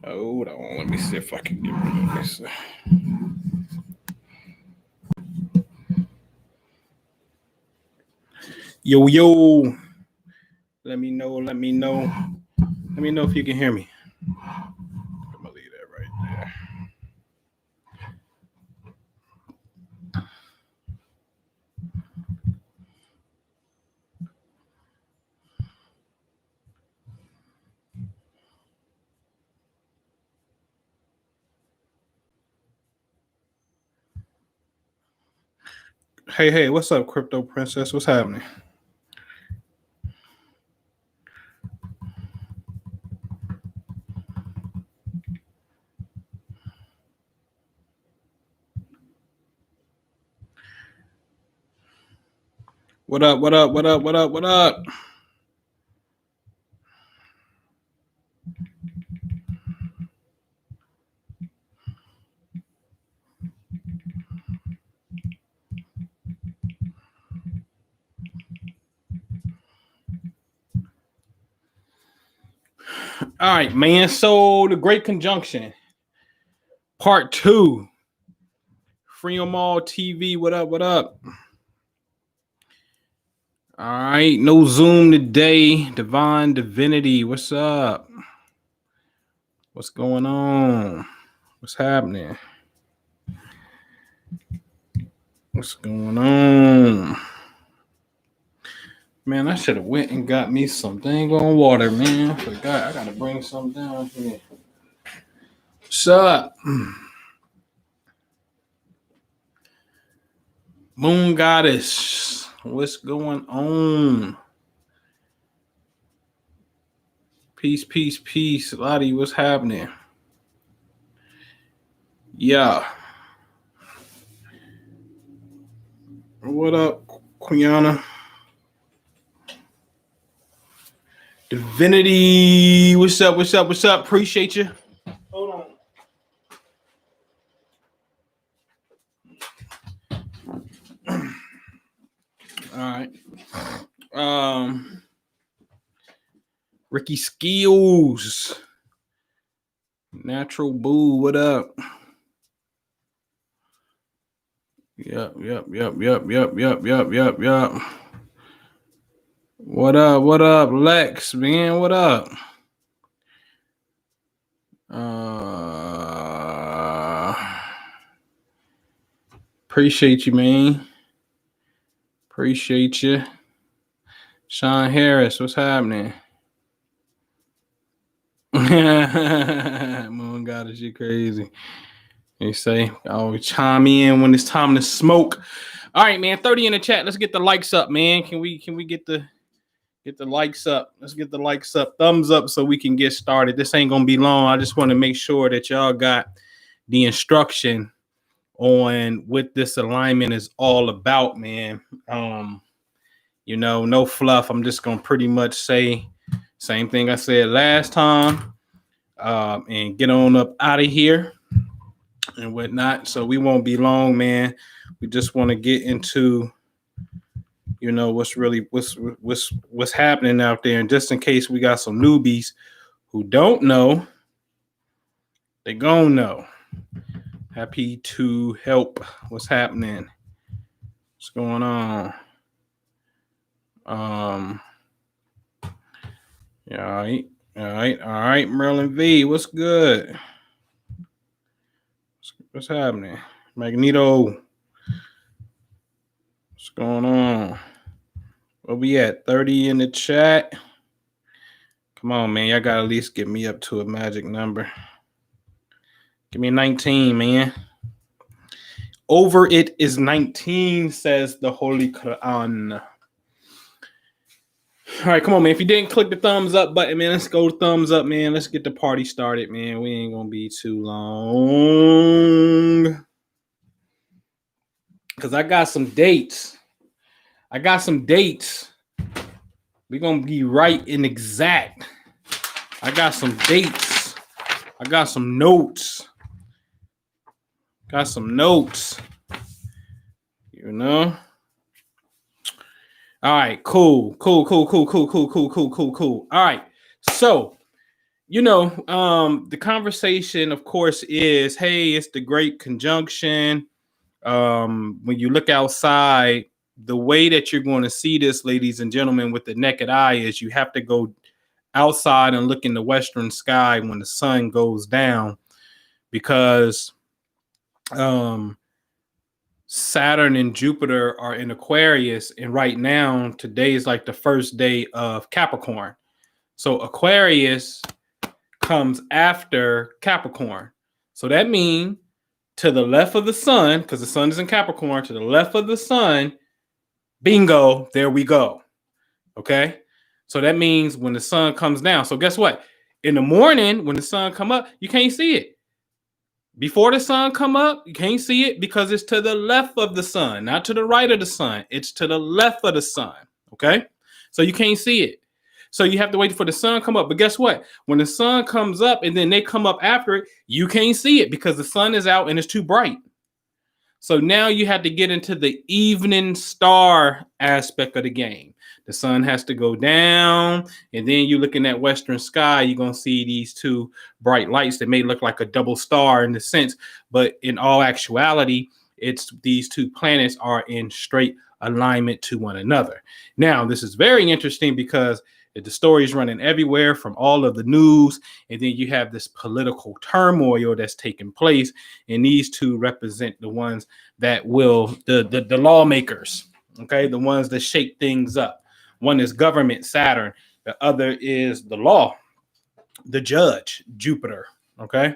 Hold on, let me see if I can get rid of this. Yo. Let me know if you can hear me. I'm gonna leave that right there. Hey, what's up, Crypto Princess? What's happening? What up? All right, man. So the Great Conjunction, Part 2. Free 'em all TV. What up? All right, no Zoom today. Divine Divinity, what's up? What's going on? What's happening? What's going on? Man, I should have went and got me some dang on water, man. I forgot. I gotta bring some down here. What's up? Moon Goddess, what's going on? Peace. Lottie, what's happening? Yeah. What up, Quiana? Divinity, what's up? Appreciate you. Hold on. All right. Ricky Skills. Natural Boo, what up? Yep. What up, Lex, man? What up? Appreciate you, man. Appreciate you. Sean Harris, what's happening? Moon Goddess, you crazy. They say I always chime in when it's time to smoke. All right, man. 30 in the chat. Let's get the likes up, man. Can we get the likes up? Let's get the likes up. Thumbs up so we can get started. This ain't gonna be long. I just want to make sure that y'all got the instruction on what this alignment is all about, man. No fluff. I'm just gonna pretty much say same thing I said last time, and get on up out of here and whatnot. So we won't be long, man. We just want to get into, what's happening out there. And just in case we got some newbies who don't know, they gonna know. Happy to help. What's happening? What's going on? Yeah, all right. Merlin V, what's good? What's happening? Magneto, what's going on? Where we at? 30 in the chat. Come on, man. Y'all gotta at least get me up to a magic number. Give me 19, man. Over it is 19, says the Holy Quran. All right, come on, man. If you didn't click the thumbs up button, man, let's go thumbs up, man. Let's get the party started, man. We ain't gonna be too long. Because I got some dates. We're gonna be right and exact. I got some dates. I got some notes. All right, cool. All right. So the conversation, of course, is, hey, it's the Great Conjunction. When you look outside, the way that you're going to see this, ladies and gentlemen, with the naked eye is you have to go outside and look in the western sky when the sun goes down, because um, Saturn and Jupiter are in Aquarius, and right now, today is like the first day of Capricorn. So Aquarius comes after Capricorn. So that means to the left of the sun, because the sun is in Capricorn, to the left of the sun, bingo, there we go. Okay. So that means when the sun comes down. So guess what? In the morning, when the sun come up, you can't see it. Before the sun come up, you can't see it because it's to the left of the sun, not to the right of the sun. It's to the left of the sun. Okay. So you can't see it. So you have to wait for the sun come up. But guess what? When the sun comes up and then they come up after it, you can't see it because the sun is out and it's too bright. So now you have to get into the evening star aspect of the game. The sun has to go down, and then you look in that western sky, you're going to see these two bright lights that may look like a double star in the sense, but in all actuality, it's these two planets are in straight alignment to one another. Now, this is very interesting because the story is running everywhere from all of the news, and then you have this political turmoil that's taking place, and these two represent the ones that will the lawmakers, okay, the ones that shake things up. One is government, Saturn. The other is the law, the judge, Jupiter. Okay.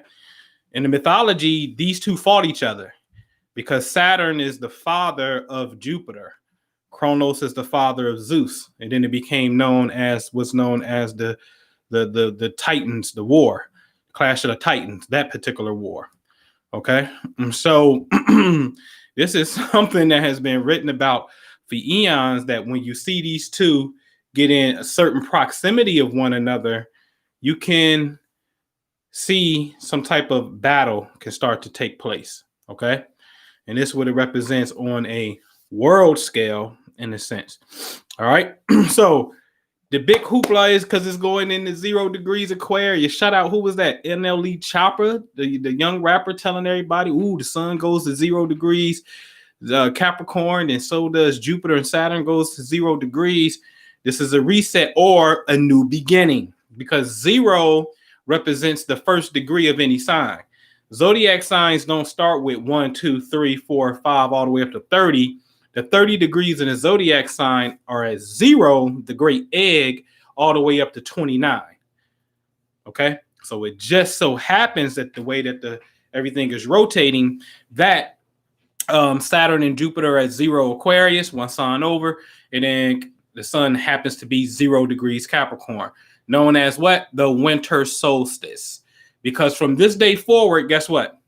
In the mythology, these two fought each other because Saturn is the father of Jupiter. Kronos is the father of Zeus. And then it became known as the Titans, the war, Clash of the Titans, that particular war. Okay. So this is something that has been written about for eons, that when you see these two get in a certain proximity of one another, you can see some type of battle can start to take place. Okay. And this is what it represents on a world scale in a sense. All right. So the big hoopla is because it's going into 0 degrees Aquarius. Shout out, who was that? NLE Chopper, the young rapper, telling everybody, ooh, the sun goes to 0 degrees Capricorn, and so does Jupiter and Saturn goes to 0 degrees. This is a reset or a new beginning, because 0 represents the first degree of any sign. Zodiac signs don't start with 1, 2, 3, 4, 5, all the way up to 30. The 30 degrees in a zodiac sign are at 0, the great egg, all the way up to 29. Okay, so it just so happens that the way that everything is rotating, that Saturn and Jupiter at 0 Aquarius, one sign over, and then the sun happens to be 0 degrees Capricorn, known as what? The winter solstice. Because from this day forward, guess what?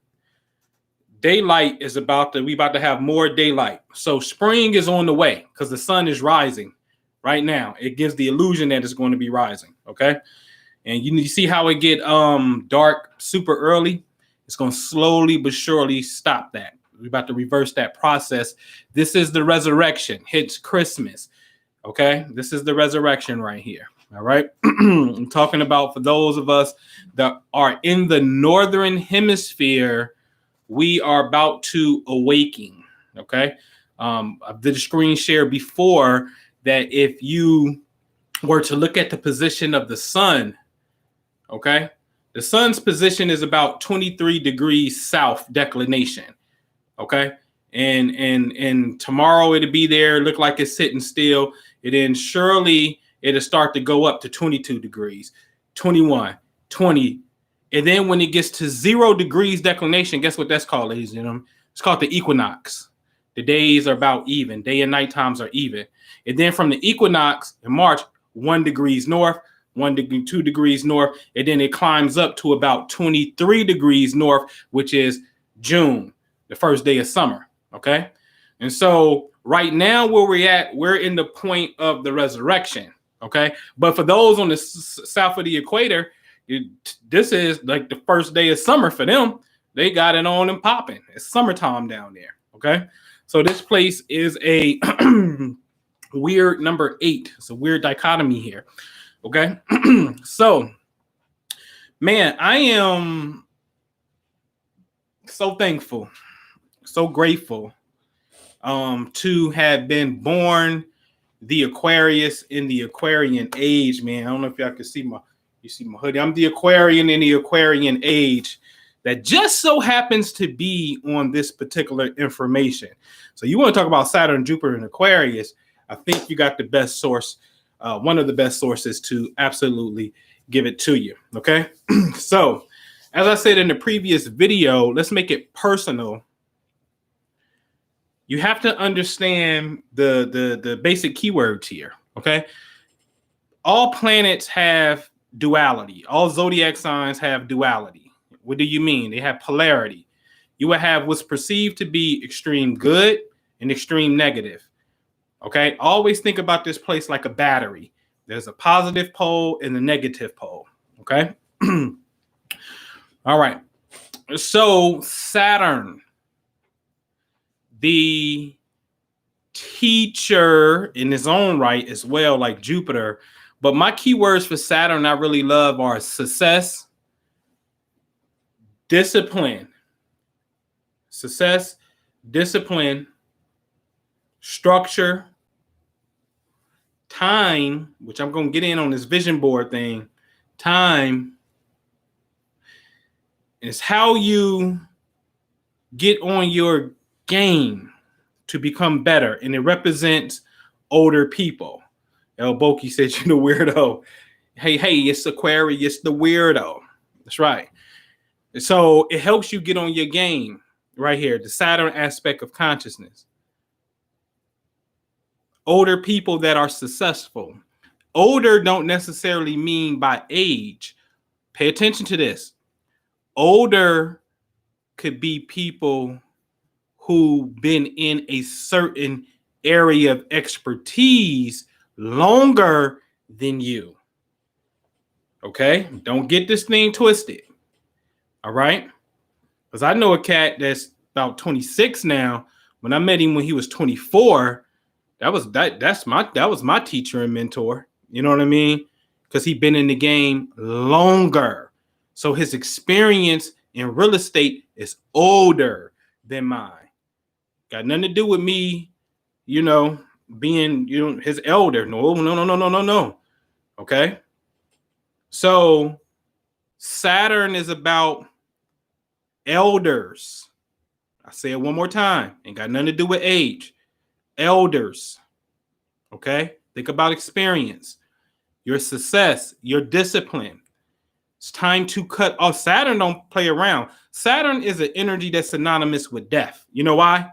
Daylight is we about to have more daylight. So spring is on the way because the sun is rising right now. It gives the illusion that it's going to be rising. Okay. And you see how it get dark super early. It's going to slowly but surely stop that. We're about to reverse that process. This is the resurrection. Hits Christmas. Okay. This is the resurrection right here. All right. I'm talking about for those of us that are in the northern hemisphere, we are about to awaken. Okay. I did a screen share before that if you were to look at the position of the sun, okay, the sun's position is about 23 degrees south declination. Okay. And tomorrow it'll be there, look like it's sitting still. And then surely it'll start to go up to 22 degrees, 21, 20. And then when it gets to 0 degrees declination, guess what that's called, ladies and gentlemen? It's called the equinox. The days are about even. Day and night times are even. And then from the equinox in March, 1 degrees north, 1 degree, 2 degrees north. And then it climbs up to about 23 degrees north, which is June, the first day of summer. Okay. And so right now where we're at, we're in the point of the resurrection. Okay. But for those on the south of the equator, this is like the first day of summer for them. They got it on and popping. It's summertime down there. Okay. So this place is a weird number 8. It's a weird dichotomy here. Okay. So Man, I am so thankful, so grateful to have been born the Aquarius in the Aquarian age, man. I don't know if y'all can see my hoodie. I'm the Aquarian in the Aquarian age that just so happens to be on this particular information. So you want to talk about Saturn, Jupiter, and Aquarius? I think you got the best source, one of the best sources to absolutely give it to you. Okay, so as I said in the previous video, let's make it personal. You have to understand the basic keywords here. Okay, all planets have duality. All zodiac signs have duality. What do you mean? They have polarity. You will have what's perceived to be extreme good and extreme negative. Okay, always think about this place like a battery. There's a positive pole and a negative pole. Okay, all right. So Saturn, the teacher in his own right as well, like Jupiter. But my keywords for Saturn I really love are success, discipline, structure, time, which I'm going to get in on this vision board thing. Time is how you get on your game to become better, and it represents older people. El Boki said, "You the weirdo." Hey, it's Aquarius, the weirdo. That's right. So it helps you get on your game right here. The Saturn aspect of consciousness. Older people that are successful. Older don't necessarily mean by age. Pay attention to this. Older could be people who've been in a certain area of expertise longer than you. Okay? Don't get this thing twisted. All right? Because I know a cat that's about 26 now. When I met him when he was 24, that was my teacher and mentor. You know what I mean? Because he'd been in the game longer. So his experience in real estate is older than mine. Got nothing to do with me, being, his elder. No. Okay? So Saturn is about elders. I say it one more time. Ain't got nothing to do with age. Elders. Okay? Think about experience, your success, your discipline. It's time to cut off. Saturn don't play around. Saturn is an energy that's synonymous with death. You know why?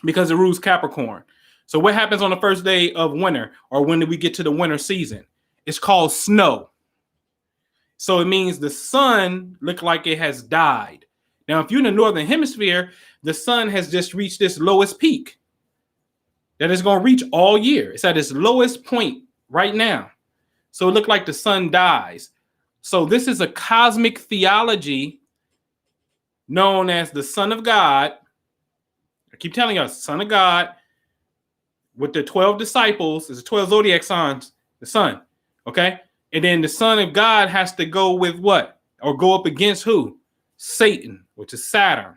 Because it rules Capricorn. So what happens on the first day of winter, or when do we get to the winter season? It's called snow. So it means the sun look like it has died. Now, if you're in the northern hemisphere, the sun has just reached its lowest peak that it's going to reach all year. It's at its lowest point right now. So it looked like the sun dies. So this is a cosmic theology known as the Son of God. I keep telling us, Son of God, with the 12 disciples, there's 12 zodiac signs, the sun, okay? And then the Son of God has to go with what? Or go up against who? Satan, which is Saturn,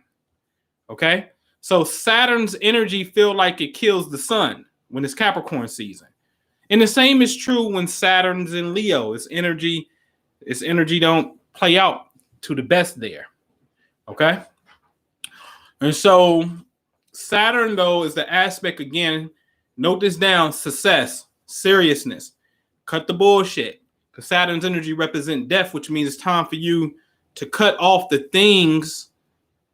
okay? So Saturn's energy feel like it kills the sun when it's Capricorn season. And the same is true when Saturn's in Leo. Its energy don't play out to the best there, okay? And so Saturn, though, is the aspect, again, note this down, success, seriousness, cut the bullshit. Because Saturn's energy represents death, which means it's time for you to cut off the things.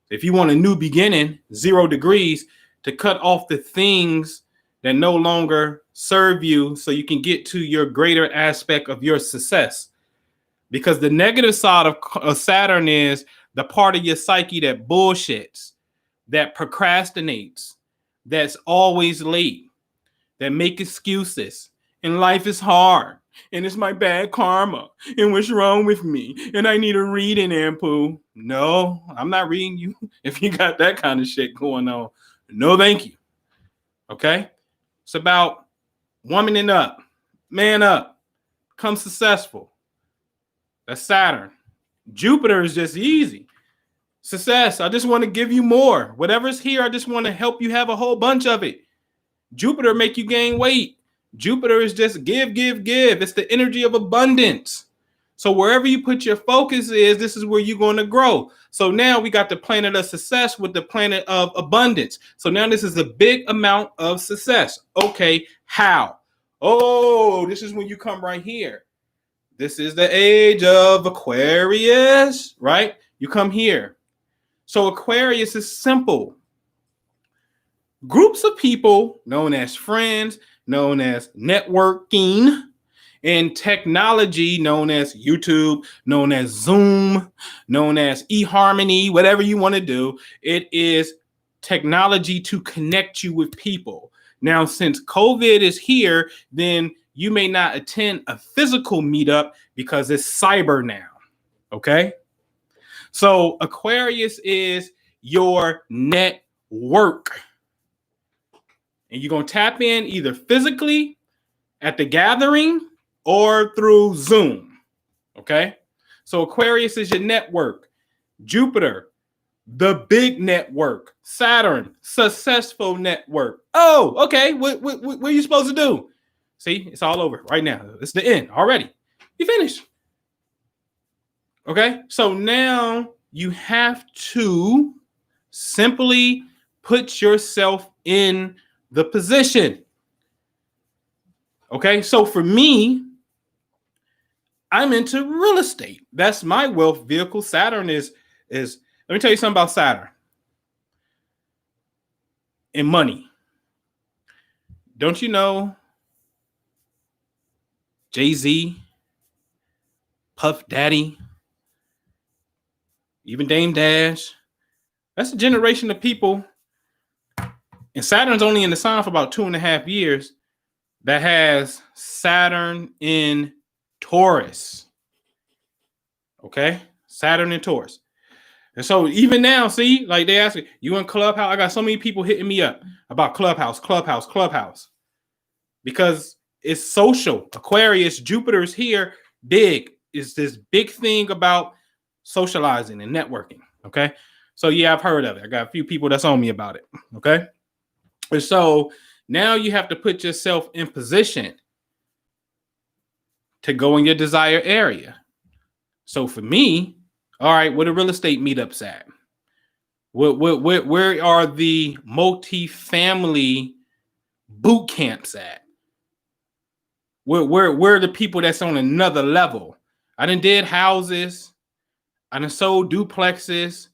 If you want a new beginning, 0 degrees, to cut off the things that no longer serve you so you can get to your greater aspect of your success. Because the negative side of Saturn is the part of your psyche that bullshits, that procrastinates, that's always late, that make excuses, and life is hard, and it's my bad karma, and what's wrong with me, and I need a reading, Ampu. No, I'm not reading you if you got that kind of shit going on. No, thank you. Okay? It's about womaning up, man up, become successful. That's Saturn. Jupiter is just easy. Success. I just want to give you more. Whatever's here, I just want to help you have a whole bunch of it. Jupiter make you gain weight. Jupiter is just give, give, give. It's the energy of abundance. So wherever you put your focus is, this is where you're going to grow. So now we got the planet of success with the planet of abundance. So now this is a big amount of success. Okay, how? Oh, this is when you come right here. This is the age of Aquarius, right? You come here. So Aquarius is simple. Groups of people known as friends, known as networking, and technology known as YouTube, known as Zoom, known as eHarmony, whatever you want to do. It is technology to connect you with people. Now, since COVID is here, then you may not attend a physical meetup because it's cyber now. Okay? So Aquarius is your network. And you're going to tap in either physically at the gathering or through Zoom. Okay? So Aquarius is your network. Jupiter, the big network. Saturn, successful network. Oh, okay. What are you supposed to do? See, it's all over right now. It's the end already. You finished. Okay? So now you have to simply put yourself in the position. Okay? So for me, I'm into real estate. That's my wealth vehicle. Saturn is let me tell you something about Saturn and money. Don't you know Jay-Z, Puff Daddy, even Dame Dash? That's a generation of people. And Saturn's only in the sign for about 2.5 years that has Saturn in Taurus. Okay? Saturn in Taurus. And so even now, see, like they ask you in Clubhouse, I got so many people hitting me up about Clubhouse. Because it's social. Aquarius, Jupiter's here, big. It's this big thing about socializing and networking. Okay. So yeah, I've heard of it. I got a few people that's on me about it. Okay. And so now you have to put yourself in position to go in your desired area. So for me, all right, where the real estate meetups at? Where are the multi-family boot camps at? Where are the people that's on another level? I done did houses. I done sold duplexes.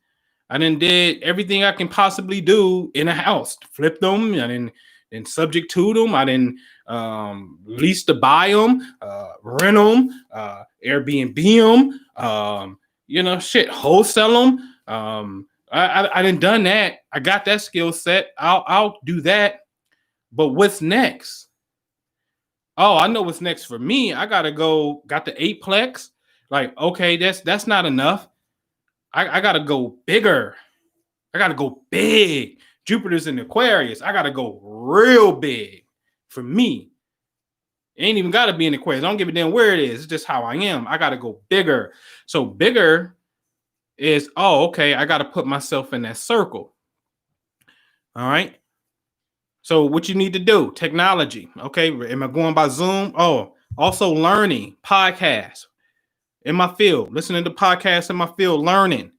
I done did everything I can possibly do in a house. Flip them. I done subject to them. I done lease to buy them, rent them, Airbnb them, wholesale them. I done that. I got that skill set. I'll do that. But what's next? Oh, I know what's next for me. I got the 8plex. Like, okay, that's not enough. I gotta go bigger. I gotta go big. Jupiter's in Aquarius. I gotta go real big for me. It ain't even gotta be in Aquarius. I don't give a damn where it is. It's just how I am. I gotta go bigger. So bigger is, okay, I gotta put myself in that circle. All right. So what you need to do, technology. Okay. Am I going by Zoom? Oh, also learning, podcasts in my field, listening to podcasts in my field, learning.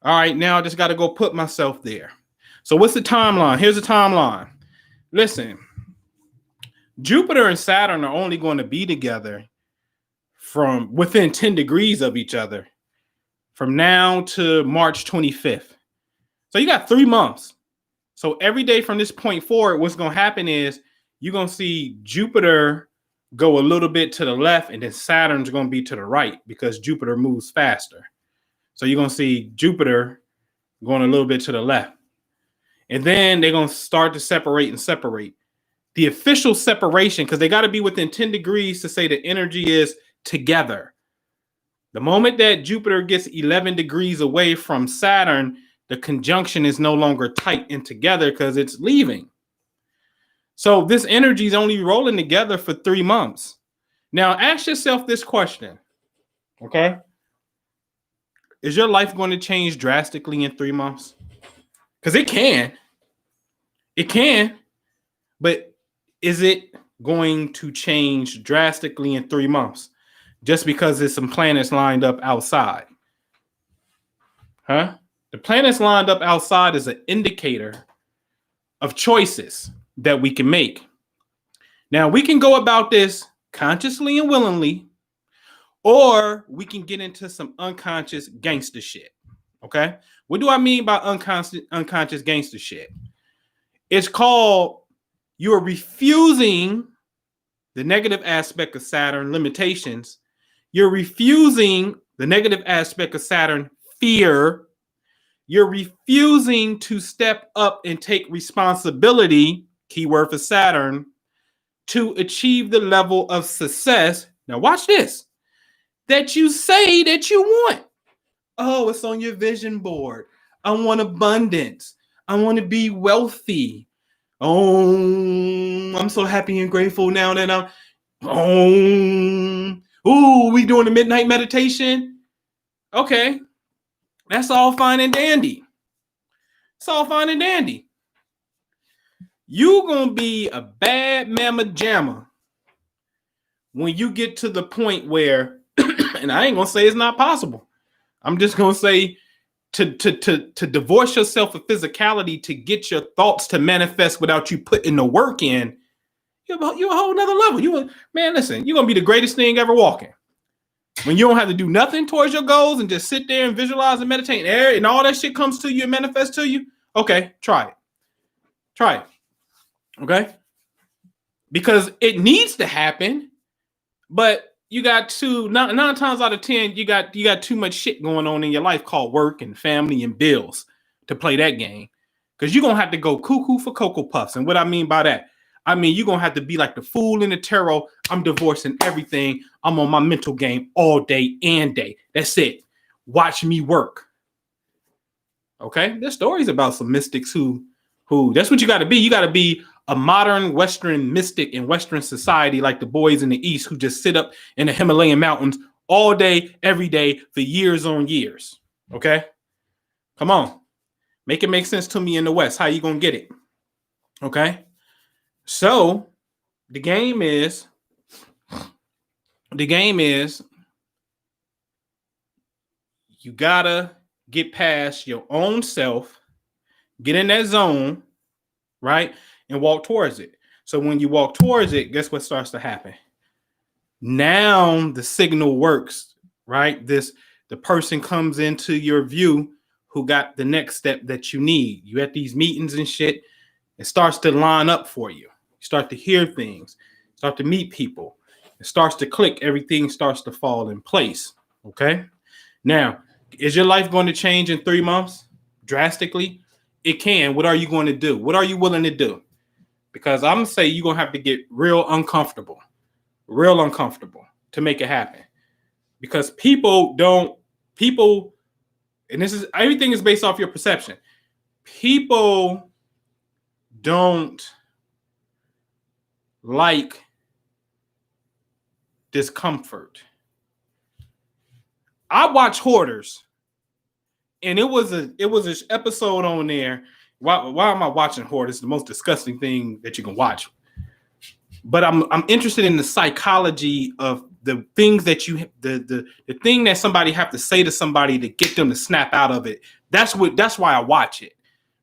All right. Now I just got to go put myself there. So what's the timeline? Here's the timeline. Listen, Jupiter and Saturn are only going to be together from within 10 degrees of each other from now to March 25th. So you got 3 months. So every day from this point forward, what's going to happen is you're going to see Jupiter go a little bit to the left, and then Saturn's going to be to the right because Jupiter moves faster. So you're going to see Jupiter going a little bit to the left. And then they're going to start to separate. The official separation, because they got to be within 10 degrees to say the energy is together. The moment that Jupiter gets 11 degrees away from Saturn, the conjunction is no longer tight and together because it's leaving. So this energy is only rolling together for 3 months. Now ask yourself this question, okay? Is your life going to change drastically in 3 months? Because it can. It can. But is it going to change drastically in 3 months just because there's some planets lined up outside? Huh? The planets lined up outside is an indicator of choices that we can make. Now, we can go about this consciously and willingly, or we can get into some unconscious gangster shit. Okay? What do I mean by unconscious gangster shit? It's called you are refusing the negative aspect of Saturn, limitations. You're refusing the negative aspect of Saturn, fear. You're refusing to step up and take responsibility, keyword for Saturn, to achieve the level of success. Now watch this. That you say that you want. Oh, it's on your vision board. I want abundance. I want to be wealthy. Oh, I'm so happy and grateful now that I'm. Oh, we doing the midnight meditation? Okay. That's all fine and dandy. It's all fine and dandy. You gonna be a bad mama jamma when you get to the point where, and I ain't gonna say it's not possible. I'm just gonna say to divorce yourself of physicality to get your thoughts to manifest without you putting the work in. You're a whole nother level. Man, listen, you're gonna be the greatest thing ever walking. When you don't have to do nothing towards your goals and just sit there and visualize and meditate and all that shit comes to you and manifests to you. Okay, try it. Try it. Okay? Because it needs to happen, but you got nine times out of 10, you got too much shit going on in your life called work and family and bills to play that game. Because you're going to have to go cuckoo for Cocoa Puffs. And what I mean by that, I mean, you're going to have to be like the fool in the tarot. I'm divorcing everything. I'm on my mental game all day and day. That's it. Watch me work. Okay? There's stories about some mystics who that's what you got to be. You got to be a modern Western mystic in Western society like the boys in the East who just sit up in the Himalayan mountains all day, every day for years on years. Okay? Come on. Make it make sense to me in the West. How you going to get it? Okay? So the game is you gotta get past your own self, get in that zone, right? And walk towards it. So when you walk towards it, guess what starts to happen? Now the signal works, right? The person comes into your view who got the next step that you need. You at these meetings and shit, it starts to line up for you. You start to hear things, start to meet people. It starts to click. Everything starts to fall in place. Okay. Now, is your life going to change in 3 months drastically? It can. What are you going to do? What are you willing to do? Because I'm going to say you're going to have to get real uncomfortable to make it happen. Because people, and this is, everything is based off your perception. People don't like discomfort. I watch Hoarders, and it was an episode on there. Why am I watching Hoarders? It's the most disgusting thing that you can watch. But I'm interested in the psychology of the things that the thing that somebody have to say to somebody to get them to snap out of it. That's why I watch it,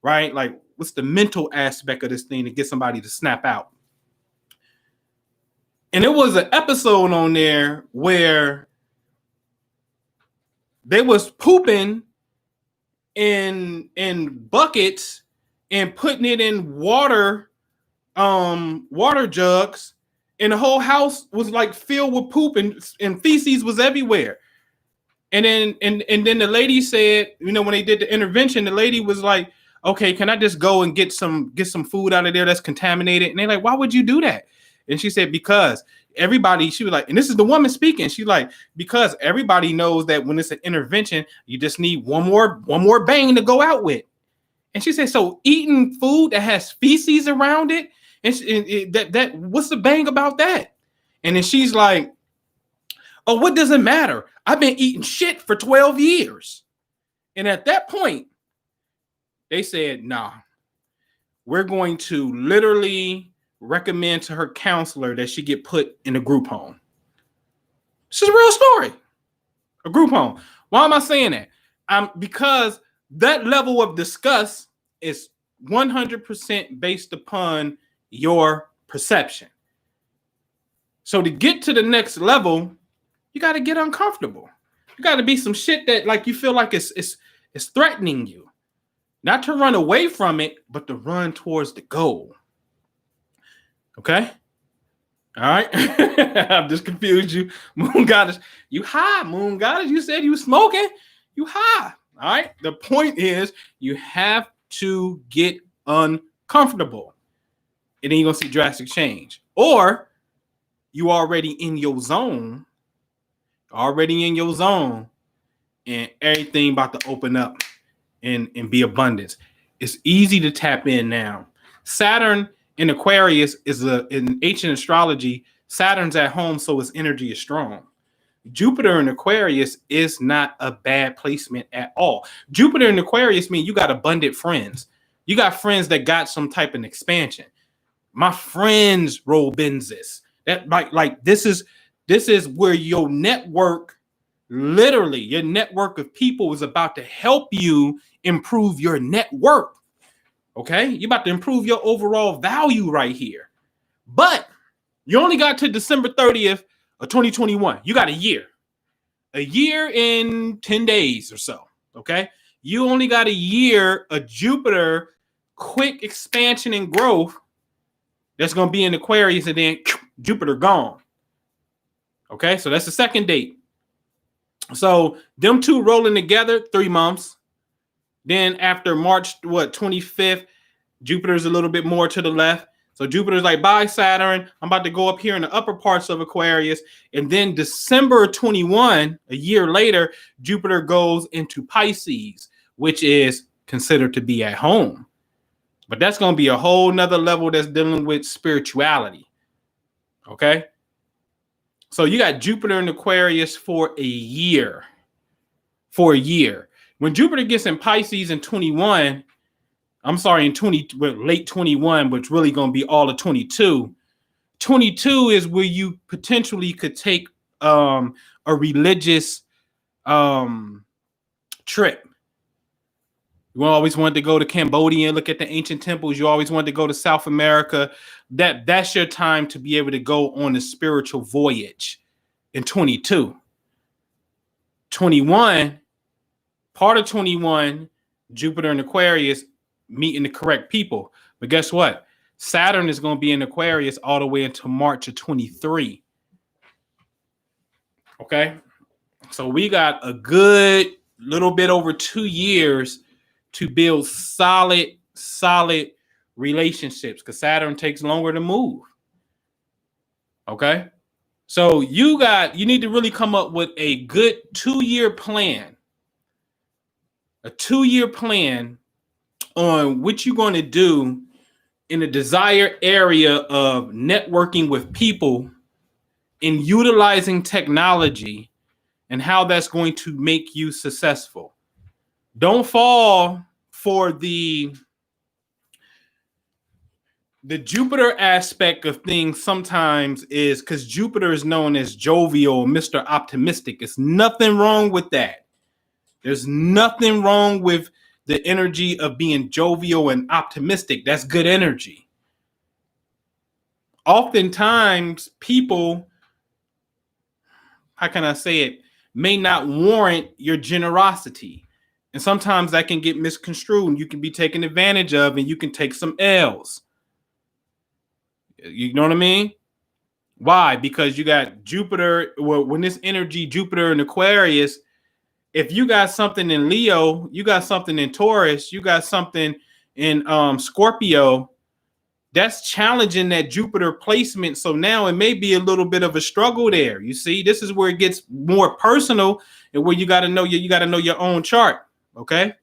right? Like, what's the mental aspect of this thing to get somebody to snap out? And it was an episode on there where they was pooping in buckets and putting it in water jugs, and the whole house was like filled with poop and feces was everywhere. And then the lady said, when they did the intervention, the lady was like, okay, can I just go and get some food out of there that's contaminated? And they're like, why would you do that? And she said, because everybody, she was like, and this is the woman speaking. She's like, because everybody knows that when it's an intervention, you just need one more bang to go out with. And she said, so eating food that has feces around it, and that what's the bang about that? And then she's like, oh, what does it matter? I've been eating shit for 12 years. And at that point, they said, nah, we're going to literally recommend to her counselor that she get put in a group home. This is a real story. A group home. Why am I saying that? Because that level of disgust is 100% based upon your perception. So to get to the next level, you got to get uncomfortable. You got to be some shit that like you feel like it's threatening you. Not to run away from it, but to run towards the goal. Okay? All right? I've just confused you. Moon Goddess, you high, Moon Goddess. You said you smoking. You high. All right? The point is you have to get uncomfortable. And then you're going to see drastic change. Or you already in your zone. And everything about to open up and be abundance. It's easy to tap in now. Saturn in Aquarius is in ancient astrology, Saturn's at home, so its energy is strong. Jupiter in Aquarius is not a bad placement at all. Jupiter in Aquarius means you got abundant friends. You got friends that got some type of expansion. My friends roll Benzes. That like this is where your network, literally your network of people is about to help you improve your net worth. Okay, you're about to improve your overall value right here. But you only got to December 30th of 2021. You got a year in 10 days or so. Okay, you only got a year of Jupiter quick expansion and growth that's going to be in Aquarius, and then Jupiter gone. Okay, so that's the second date. So them two rolling together 3 months. Then after March 25th, Jupiter's a little bit more to the left. So Jupiter's like, bye, Saturn. I'm about to go up here in the upper parts of Aquarius. And then December 21, a year later, Jupiter goes into Pisces, which is considered to be at home. But that's going to be a whole nother level that's dealing with spirituality. Okay? So you got Jupiter in Aquarius for a year. When Jupiter gets in Pisces in 21, I'm sorry, in late 21, but it's really going to be all of 22. 22 is where you potentially could take a religious trip. You always wanted to go to Cambodia and look at the ancient temples. You always wanted to go to South America. That's your time to be able to go on a spiritual voyage in 22. 21, part of 21, Jupiter and Aquarius meeting the correct people. But guess what? Saturn is going to be in Aquarius all the way until March of 23. Okay? So we got a good little bit over 2 years to build solid relationships, because Saturn takes longer to move. Okay? So you need to really come up with a good 2-year plan. A 2-year plan on what you're going to do in the desired area of networking with people and utilizing technology, and how that's going to make you successful. Don't fall for the Jupiter aspect of things. Sometimes is because Jupiter is known as jovial, Mr. Optimistic. There's nothing wrong with that. There's nothing wrong with the energy of being jovial and optimistic. That's good energy. Oftentimes, people, how can I say it, may not warrant your generosity. And sometimes that can get misconstrued, and you can be taken advantage of, and you can take some L's. You know what I mean? Why? Because you got Jupiter, when this energy, Jupiter in Aquarius, if you got something in Leo, you got something in Taurus, you got something in Scorpio, that's challenging that Jupiter placement. So now it may be a little bit of a struggle there. You see, this is where it gets more personal, and where you got to know your own chart. Okay,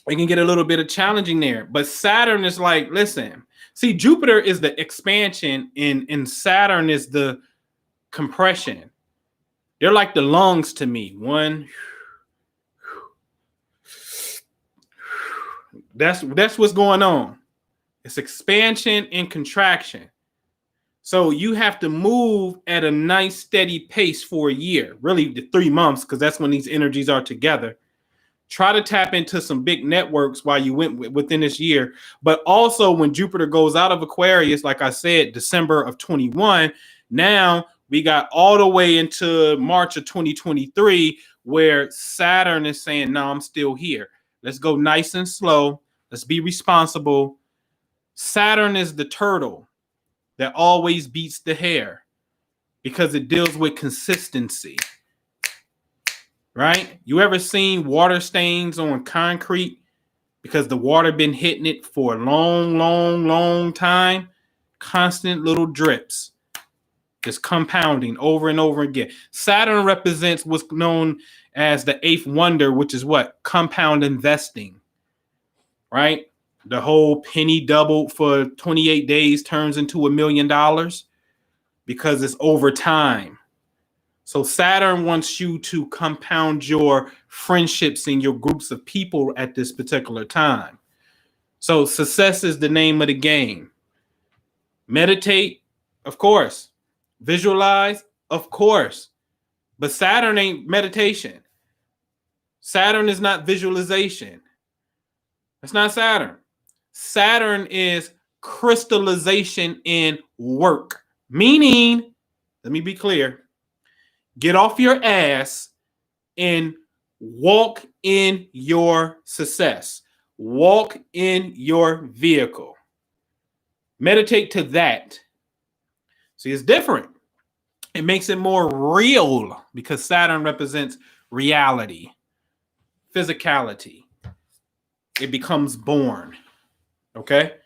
it can get a little bit of challenging there. But Saturn is like, listen, see, Jupiter is the expansion, and Saturn is the compression. They're like the lungs to me. One, That's what's going on. It's expansion and contraction. So you have to move at a nice steady pace for a year, really the 3 months, because that's when these energies are together. Try to tap into some big networks while you went within this year. But also when Jupiter goes out of Aquarius, like I said, December of 21, now we got all the way into March of 2023, where Saturn is saying, no, I'm still here. Let's go nice and slow. Let's be responsible. Saturn is the turtle that always beats the hare because it deals with consistency. Right? You ever seen water stains on concrete because the water been hitting it for a long time? Constant little drips, just compounding over and over again. Saturn represents what's known as the eighth wonder, which is what? Compound investing. Right? The whole penny doubled for 28 days turns into $1 million because it's over time. So Saturn wants you to compound your friendships and your groups of people at this particular time. So success is the name of the game. Meditate, of course. Visualize, of course. But Saturn ain't meditation. Saturn is not visualization. That's not Saturn. Saturn is crystallization in work. Meaning, let me be clear, get off your ass and walk in your success. Walk in your vehicle. Meditate to that. See, it's different. It makes it more real because Saturn represents reality, physicality. It becomes born. Okay?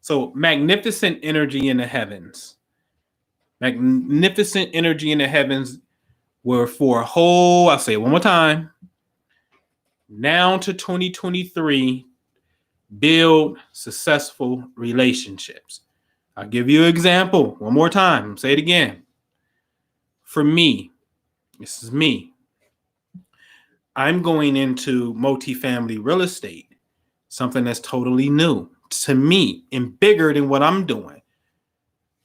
So magnificent energy in the heavens. Magnificent energy in the heavens were for a whole, I'll say it one more time, now to 2023, build successful relationships. I'll give you an example one more time. Say it again. For me, this is me. I'm going into multifamily real estate, something that's totally new to me and bigger than what I'm doing.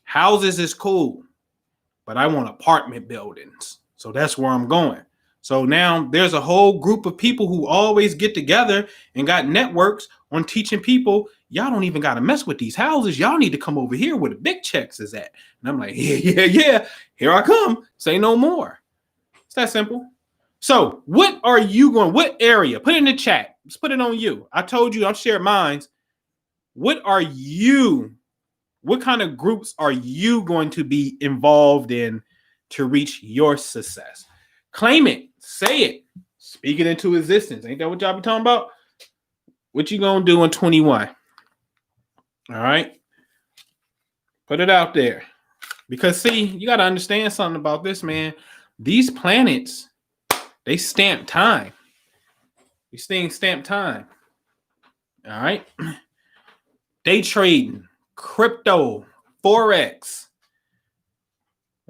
Houses is cool, but I want apartment buildings. So that's where I'm going. So now there's a whole group of people who always get together and got networks on teaching people, y'all don't even got to mess with these houses. Y'all need to come over here where the big checks is at. And I'm like, yeah. Here I come. Say no more. It's that simple. So what are you going, what area? Put it in the chat. Let's put it on you. I told you I'll share mine. What kind of groups are you going to be involved in to reach your success? Claim it. Say it. Speak it into existence. Ain't that what y'all be talking about? What you gonna do in 21? All right. Put it out there. Because see, you got to understand something about this, man. These planets, they stamp time. These things stamp time. All right. Day trading, crypto, Forex.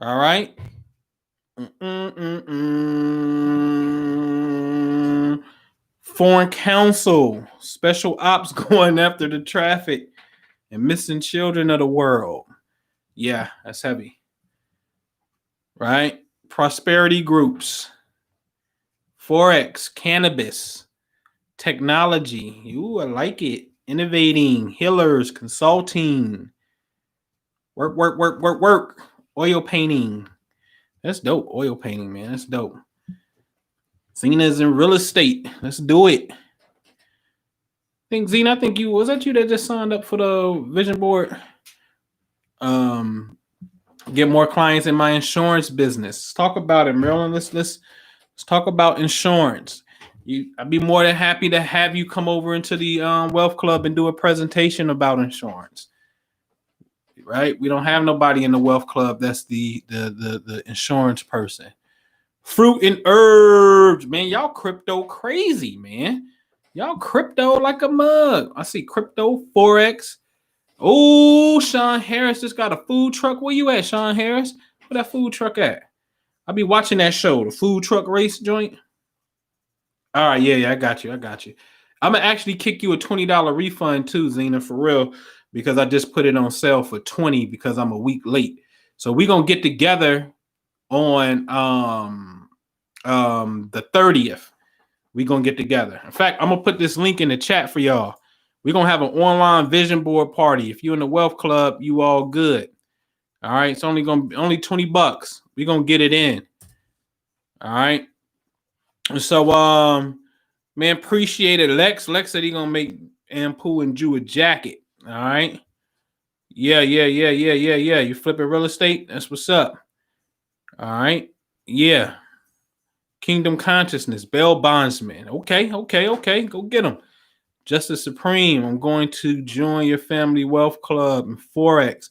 All right. Foreign counsel, special ops going after the traffic and missing children of the world. Yeah, that's heavy. Right? Prosperity groups, Forex, cannabis, technology. Ooh, I like it. Innovating, healers, consulting, work. Oil painting. That's dope. Oil painting, man. That's dope. Zena's in real estate. Let's do it. Zena, I think was that you that just signed up for the vision board? Get more clients in my insurance business. Let's talk about it, Marilyn. Let's talk about insurance. I'd be more than happy to have you come over into the Wealth Club and do a presentation about insurance. Right? We don't have nobody in the Wealth Club that's the insurance person. Fruit and herbs, man. Y'all crypto crazy, man. Y'all crypto like a mug. I see crypto, Forex. Oh, Sean Harris just got a food truck. Where you at, Sean Harris? Where that food truck at? I'll be watching that show, the food truck race joint. All right, yeah, I got you. I'm gonna actually kick you a $20 refund too, Zena, for real, because I just put it on sale for 20 because I'm a week late. So we're gonna get together on the 30th. We're gonna get together. In fact, I'm gonna put this link in the chat for y'all. We're gonna have an online vision board party. If you're in the wealth club, you all good. All right, it's only gonna be only $20. We're gonna get it in. All right. So man, appreciate it. Lex said he gonna make Ampu and Jew a jacket. All right. Yeah. You flipping real estate? That's what's up. All right. Yeah. Kingdom Consciousness, Bell Bondsman. Okay. Go get them. Justice Supreme, I'm going to join your family wealth club and Forex.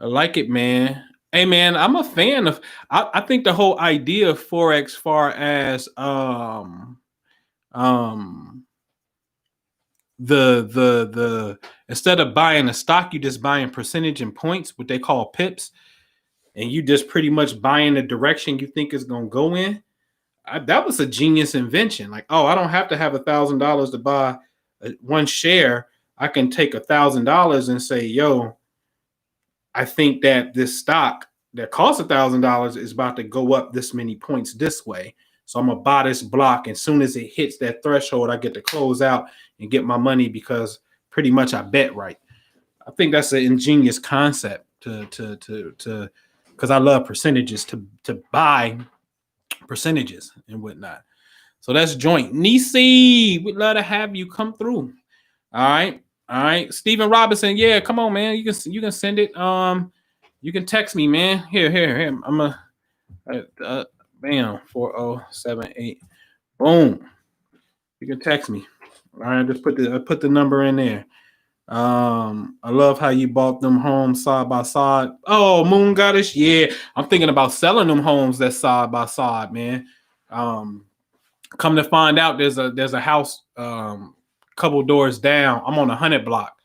I like it, man. Hey, man, I'm a fan of. I think the whole idea of Forex, far as the instead of buying a stock, you just buying percentage and points, what they call pips, and you just pretty much buying the direction you think is gonna go in. That was a genius invention. Like, oh, I don't have to have $1,000 to buy one share. I can take $1,000 and say, yo, I think that this stock that costs $1,000 is about to go up this many points this way. So I'm gonna buy this block. And as soon as it hits that threshold, I get to close out and get my money because pretty much I bet right. I think that's an ingenious concept to because I love percentages to buy percentages and whatnot. So that's joint. Nisi, we'd love to have you come through. All right. Stephen Robinson, yeah, come on, man. You can send it. You can text me, man. Here. I'm a bam 4078. Boom. You can text me. All right, just put the number in there. I love how you bought them homes side by side. Oh, Moon Goddess, yeah. I'm thinking about selling them homes that's side by side, man. Come to find out, there's a house couple doors down. I'm on a 100 block,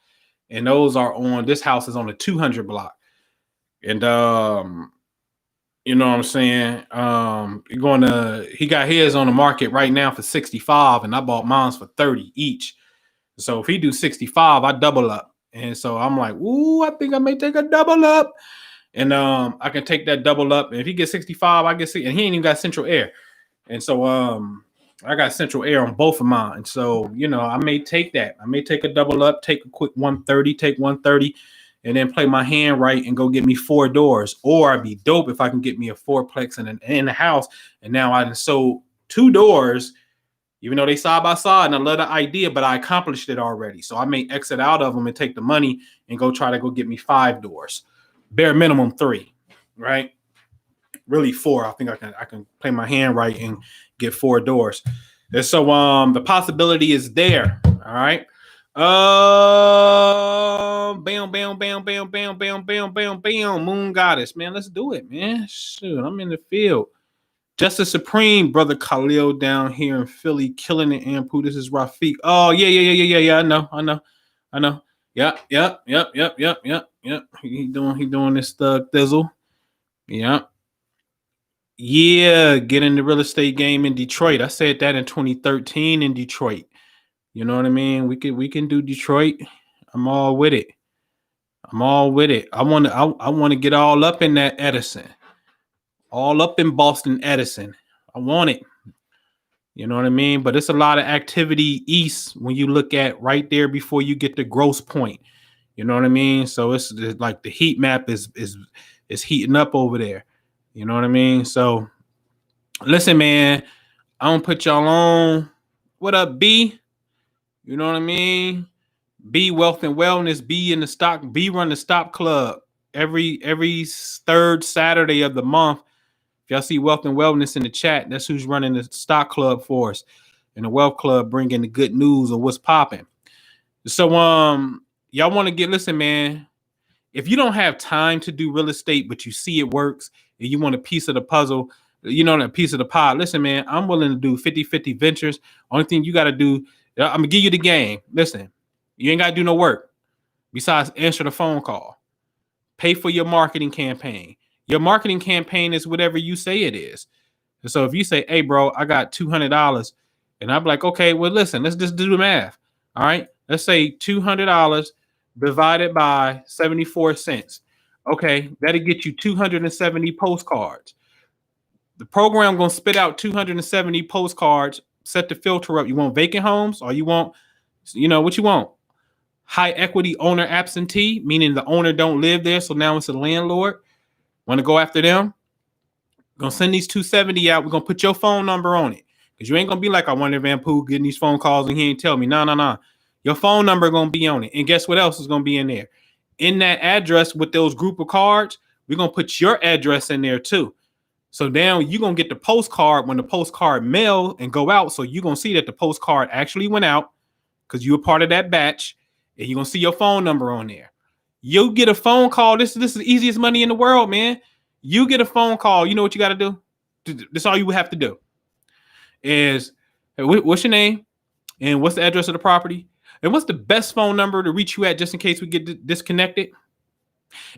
and those are on. This house is on a 200 block, and you know what I'm saying. He got his on the market right now for 65, and I bought mine for 30 each. So if he do 65, I double up. And so I'm like, ooh, I think I may take a double up. And I can take that double up. And if he gets 65, I get 60. And he ain't even got central air. And so I got central air on both of mine. So, you know, I may take that. I may take a double up, take a quick 130, take 130, and then play my hand right and go get me 4 doors. Or I'd be dope if I can get me a 4-plex in the house. And now I done sold 2 doors, even though they side by side, and I love the idea, but I accomplished it already. So I may exit out of them and take the money and go try to go get me 5 doors. Bare minimum 3, right? Really 4. I think I can play my hand right and get 4 doors. And so the possibility is there. All right. Bam. Moon Goddess, man. Let's do it, man. Shoot, I'm in the field. Justice Supreme, brother Khalil down here in Philly, killing it. Ampu, this is Rafiq. Oh, yeah. I know. Yep. He doing this thug thizzle. Yep. Yeah, get in the real estate game in Detroit. I said that in 2013 in Detroit. You know what I mean? We can do Detroit. I'm all with it. I want to get all up in that Edison. All up in Boston Edison. I want it. You know what I mean? But it's a lot of activity east when you look at right there before you get to Grosse Pointe. You know what I mean? So it's like the heat map is heating up over there. You know what I mean? So listen, man, I don't put y'all on. What up, B? You know what I mean? B Wealth and Wellness. B in the stock. B run the Stop Club every 3rd Saturday of the month. If y'all see Wealth and Wellness in the chat, that's who's running the Stock Club for us, and the Wealth Club bringing the good news of what's popping. So y'all want to listen, man. If you don't have time to do real estate, but you see it works and you want a piece of the puzzle, you know, a piece of the pie, listen, man, I'm willing to do 50-50 ventures. Only thing you got to do, I'm going to give you the game. Listen, you ain't got to do no work besides answer the phone call. Pay for your marketing campaign. Your marketing campaign is whatever you say it is. And so if you say, hey, bro, I got $200 And I'm like, okay, well, listen, let's just do the math. All right. Let's say $200 divided by 74 cents. Okay. That'll get you 270 postcards. The program going to spit out 270 postcards, set the filter up. You want vacant homes or you want, what you want? High equity owner absentee, meaning the owner don't live there. So now it's a landlord. Want to go after them? Gonna send these 270 out. We're gonna put your phone number on it. Because you ain't gonna be like I wonder Van Pooh getting these phone calls and he ain't tell me. No. Your phone number gonna be on it. And guess what else is gonna be in there? In that address with those group of cards, we're gonna put your address in there too. So now you're gonna get the postcard when the postcard mail and go out. So you're gonna see that the postcard actually went out because you were part of that batch, and you're gonna see your phone number on there. You'll get a phone call. This is the easiest money in the world, man. You get a phone call. You know what you got to do? That's all you would have to do is, hey, what's your name? And what's the address of the property? And what's the best phone number to reach you at just in case we get disconnected?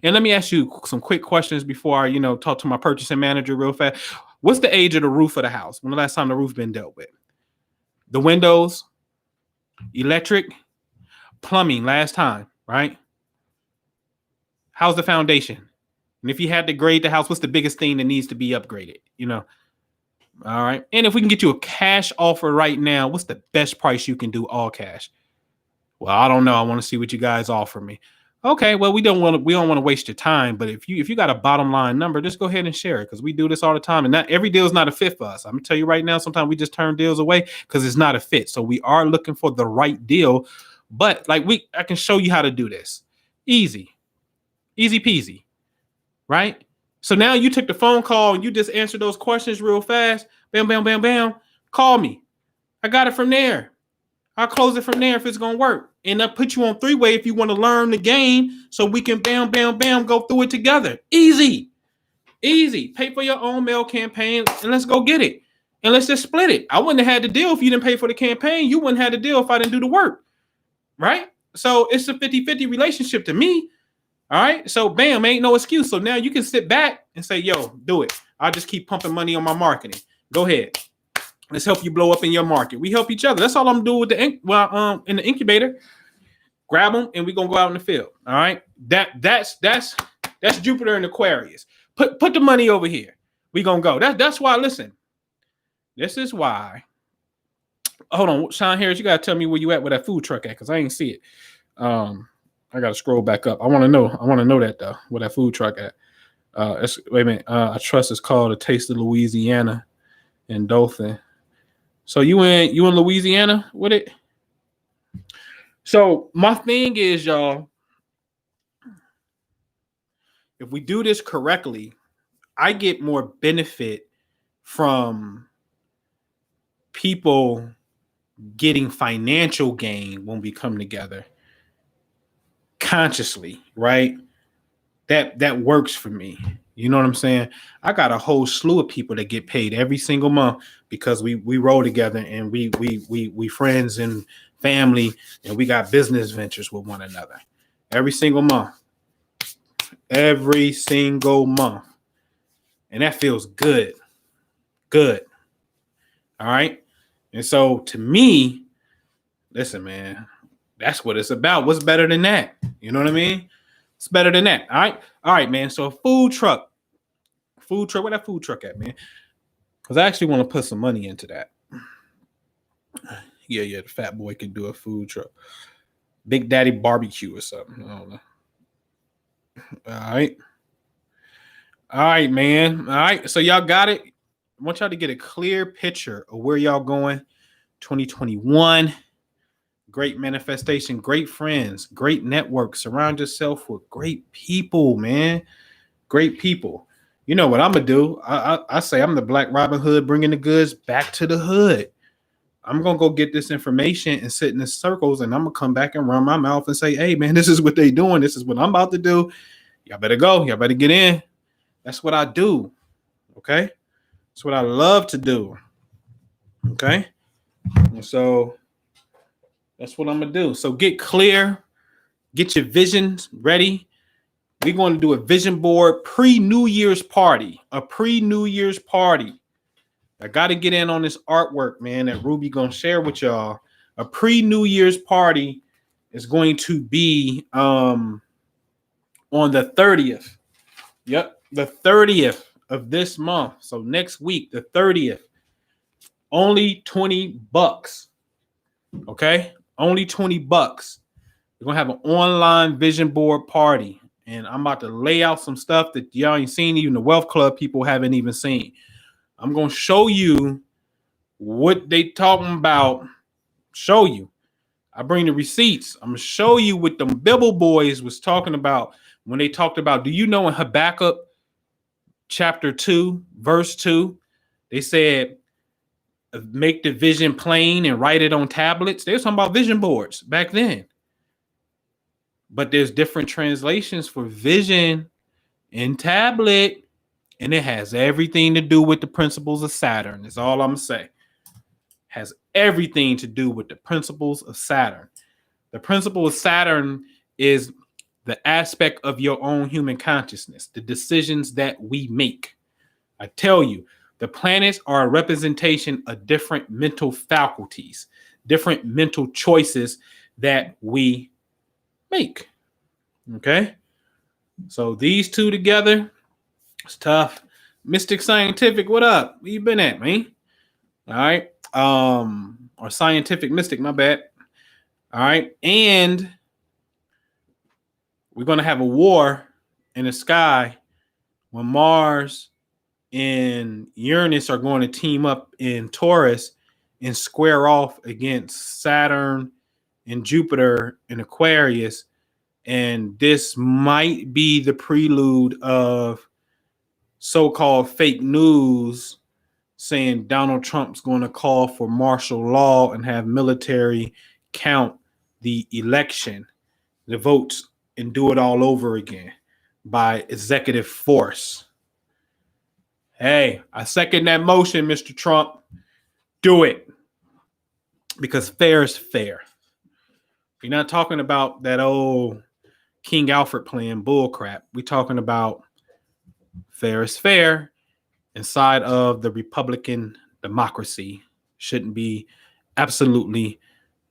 And let me ask you some quick questions before I, talk to my purchasing manager real fast. What's the age of the roof of the house? When the last time the roof been dealt with? The windows, electric, plumbing last time, right? How's the foundation? And if you had to grade the house, what's the biggest thing that needs to be upgraded? All right. And if we can get you a cash offer right now, what's the best price you can do all cash? Well, I don't know. I want to see what you guys offer me. Okay. Well, we don't want to waste your time. But if you got a bottom line number, just go ahead and share it because we do this all the time. And not every deal is not a fit for us. I'm gonna tell you right now, sometimes we just turn deals away because it's not a fit. So we are looking for the right deal. But I can show you how to do this. Easy peasy. Right? So now you took the phone call and you just answered those questions real fast. Bam, bam, bam, bam. Call me. I got it from there. I'll close it from there if it's going to work. And I'll put you on three-way if you want to learn the game so we can bam, bam, bam, go through it together. Easy. Pay for your own mail campaign and let's go get it. And let's just split it. I wouldn't have had the deal if you didn't pay for the campaign. You wouldn't have the deal if I didn't do the work. Right? So it's a 50-50 relationship to me. All right. So bam, ain't no excuse. So now you can sit back and say, yo, do it. I'll just keep pumping money on my marketing. Go ahead. Let's help you blow up in your market. We help each other. That's all I'm doing with in the incubator. Grab them and we're gonna go out in the field. All right. That's Jupiter and Aquarius. Put the money over here. We gonna go. That's why. Listen, this is why. Hold on, Sean Harris, you gotta tell me where you at with that food truck at because I ain't see it. I gotta scroll back up. I want to know that though. Where that food truck at? Wait a minute. I trust it's called A Taste of Louisiana in Dothan. So you in Louisiana with it? So my thing is, y'all, if we do this correctly, I get more benefit from people getting financial gain when we come together. Consciously, right? That works for me. You know what I'm saying? I got a whole slew of people that get paid every single month because we roll together and we friends and family and we got business ventures with one another every single month. And that feels good. All right. And so to me, listen, man, that's what it's about. What's better than that? You know what I mean? It's better than that. All right, man. So a food truck. Where that food truck at, man? Because I actually want to put some money into that. Yeah, the fat boy can do a food truck. Big Daddy Barbecue or something. I don't know. All right, man. All right. So y'all got it. I want y'all to get a clear picture of where y'all going. 2021. Great manifestation, great friends, great network. Surround yourself with great people, man. Great people. You know what I'm going to do? I say I'm the Black Robin Hood bringing the goods back to the hood. I'm going to go get this information and sit in the circles and I'm going to come back and run my mouth and say, hey, man, this is what they doing. This is what I'm about to do. Y'all better go. Y'all better get in. That's what I do. Okay? That's what I love to do. Okay? And so that's what I'm going to do. So get clear. Get your visions ready. We're going to do a vision board pre-New Year's party. A pre-New Year's party. I got to get in on this artwork, man, that Ruby gonna share with y'all. A pre-New Year's party is going to be on the 30th. Yep, the 30th of this month. So next week, the 30th. Only $20. Okay? Only $20. We're gonna have an online vision board party. And I'm about to lay out some stuff that y'all ain't seen, even the Wealth Club people haven't even seen. I'm gonna show you what they talking about. Show you. I bring the receipts. I'm gonna show you what them Bible boys was talking about when they talked about, do you know in Habakkuk chapter 2, verse 2, they said, make the vision plain and write it on tablets. They were talking about vision boards back then. But there's different translations for vision and tablet, and it has everything to do with the principles of Saturn. That's all I'm gonna say. Has everything to do with the principles of Saturn. The principle of Saturn is the aspect of your own human consciousness, the decisions that we make. I tell you, the planets are a representation of different mental faculties, different mental choices that we make. Okay? So these two together, it's tough. Mystic Scientific, what up? Where you been at, man? All right. Or Scientific Mystic, my bad. All right. And we're going to have a war in the sky when Mars and Uranus are going to team up in Taurus and square off against Saturn and Jupiter in Aquarius. And this might be the prelude of so-called fake news saying Donald Trump's going to call for martial law and have military count the election, the votes, and do it all over again by executive force. Hey, I second that motion, Mr. Trump. Do it. Because fair is fair. We're not talking about that old King Alfred playing bullcrap. We're talking about fair is fair inside of the Republican democracy. Shouldn't be absolutely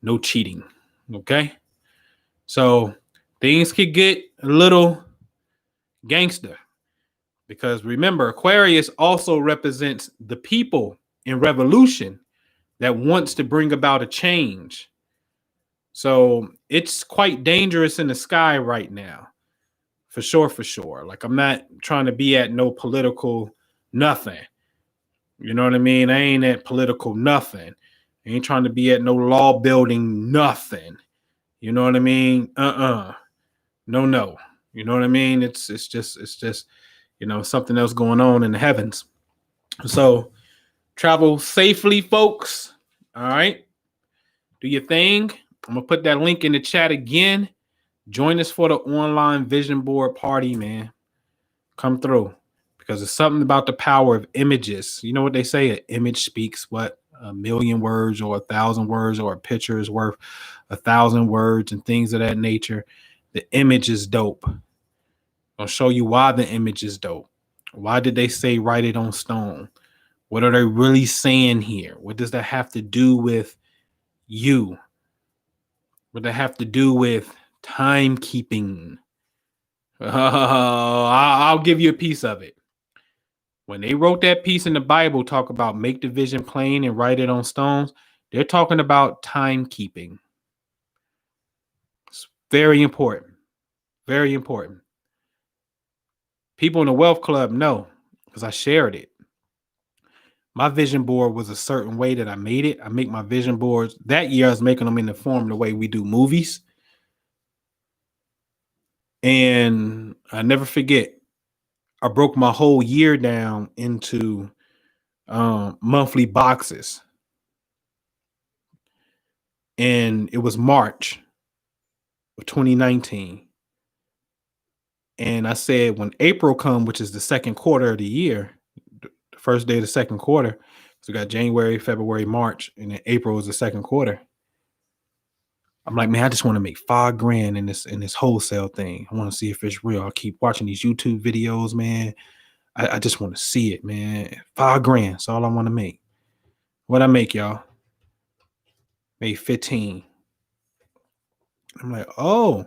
no cheating. Okay? So things could get a little gangster. Because remember, Aquarius also represents the people in revolution that wants to bring about a change. So it's quite dangerous in the sky right now. For sure, for sure. Like, I'm not trying to be at no political nothing. You know what I mean? I ain't at political nothing. I ain't trying to be at no law building nothing. You know what I mean? No. You know what I mean? It's just you know, something else going on in the heavens. So travel safely, folks. All right. Do your thing. I'm gonna put that link in the chat again. Join us for the online vision board party, man. Come through. Because it's something about the power of images. You know what they say? An image speaks what? 1,000,000 words or 1,000 words, or a picture is worth 1,000 words and things of that nature. The image is dope. I'll show you why the image is dope. Why did they say write it on stone? What are they really saying here? What does that have to do with you? What does that have to do with timekeeping? I'll give you a piece of it. When they wrote that piece in the Bible, talk about make the vision plain and write it on stones, they're talking about timekeeping. It's very important. Very important. People in the Wealth Club know because I shared it. My vision board was a certain way that I made it. I make my vision boards. That year, I was making them in the form the way we do movies. And I never forget, I broke my whole year down into monthly boxes. And it was March of 2019. And I said, when April come, which is the second quarter of the year, the first day of the second quarter, so we got January, February, March, and then April is the second quarter. I'm like, man, I just want to make $5,000 in this wholesale thing. I want to see if it's real. I keep watching these YouTube videos, man. I just want to see it, man. $5,000. That's all I want to make. What I make, y'all? Made 15. I'm like, oh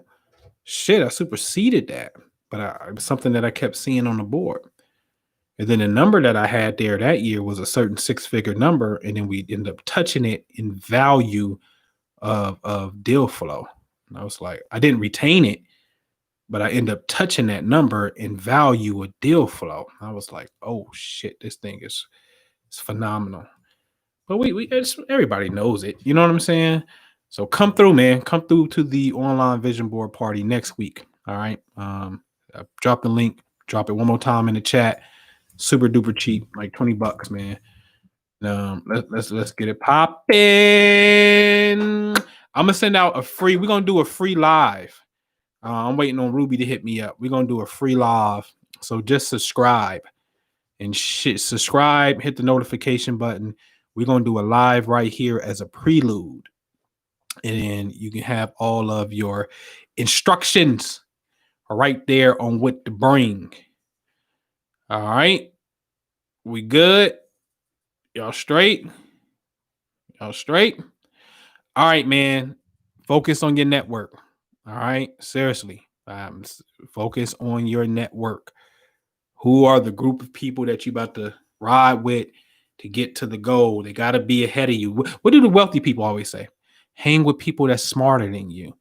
shit, I superseded that. But it was something that I kept seeing on the board. And then the number that I had there that year was a certain six-figure number, and then we ended up touching it in value of deal flow. And I was like, I didn't retain it, but I end up touching that number in value of deal flow. I was like, oh shit, this thing is it's phenomenal. But everybody knows it. You know what I'm saying? So come through, man. Come through to the online vision board party next week. All right. Drop the link. Drop it one more time in the chat. Super duper cheap, like $20, man. Let's get it popping. I'm gonna send out a free. We're gonna do a free live. I'm waiting on Ruby to hit me up. We're gonna do a free live. So just subscribe and subscribe. Hit the notification button. We're gonna do a live right here as a prelude, and then you can have all of your instructions right there on what to bring. All right, we good? Y'all straight? Y'all straight? All right, man. Focus on your network. All right, seriously. Focus on your network. Who are the group of people that you about to ride with to get to the goal? They got to be ahead of you. What do the wealthy people always say? Hang with people that's smarter than you.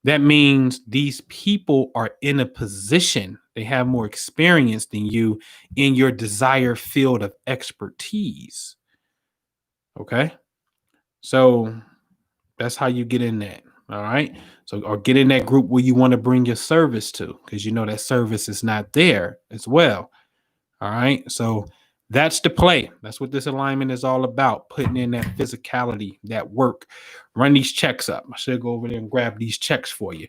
That means these people are in a position, they have more experience than you in your desired field of expertise. Okay. So that's how you get in that. All right. So, or get in that group where you want to bring your service to, because you know that service is not there as well. All right. So that's the play. That's what this alignment is all about. Putting in that physicality, that work. Run these checks up. I should go over there and grab these checks for you.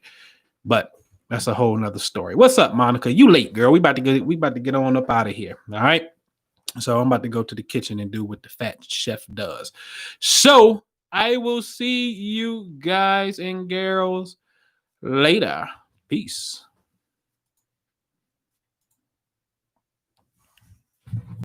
But that's a whole nother story. What's up, Monica? You late, girl. We about to get on up out of here. All right. So I'm about to go to the kitchen and do what the fat chef does. So I will see you guys and girls later. Peace.